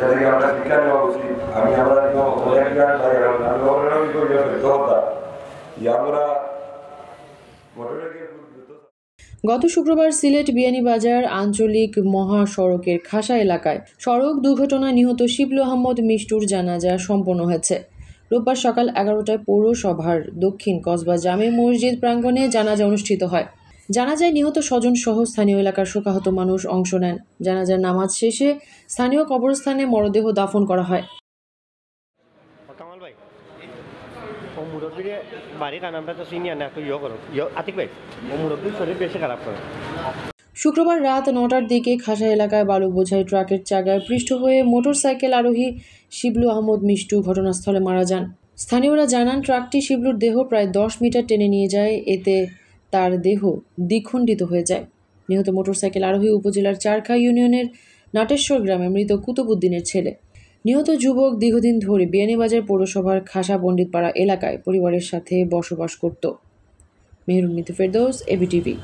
থেকে আমরা শিক্ষা নেওয়া উচিত। আমি আমরা গত শুক্রবার সিলেট বিয়ানীবাজার আঞ্চলিক মহাসড়কের খাসা এলাকায় সড়ক দুর্ঘটনায় নিহত শিবলু আহমদ মিষ্টুর জানাজা সম্পন্ন হয়েছে। রোববার সকাল 11টায় পৌরসভার দক্ষিণ কসবা জামে মসজিদ প্রাঙ্গণে জানাজা অনুষ্ঠিত হয়। জানাজায় নিহত স্বজন সহ স্থানীয় এলাকার শোকাহত মানুষ অংশ নেন। জানাজার নামাজ শেষে স্থানীয় কবরস্থানে মরদেহ দাফন করা হয়। শুক্রবার রাত 9টার দিকে খাসা এলাকায় বালু বোঝাই ট্রাকের চাকায় পৃষ্ঠ হয়ে মোটরসাইকেল আরোহী শিবলু আহমদ মিষ্টু ঘটনাস্থলে মারা যান। স্থানীয়রা জানান, ট্রাকটি শিবলুর দেহ প্রায় 10 মিটার টেনে নিয়ে যায়, এতে তার দেহ দ্বিখণ্ডিত হয়ে যায়। নিহত মোটরসাইকেল আরোহী উপজেলার চারখা ইউনিয়নের নাটেশ্বর গ্রামে মৃত কুতুব উদ্দিনের ছেলে। নিহত যুবক দীর্ঘদিন ধরে বিয়ানীবাজার পৌরসভার খাসা পণ্ডিতপাড়া এলাকায় পরিবারের সাথে বসবাস করত। মেহরুন মিতু ফেরদৌস, এবিটিভি।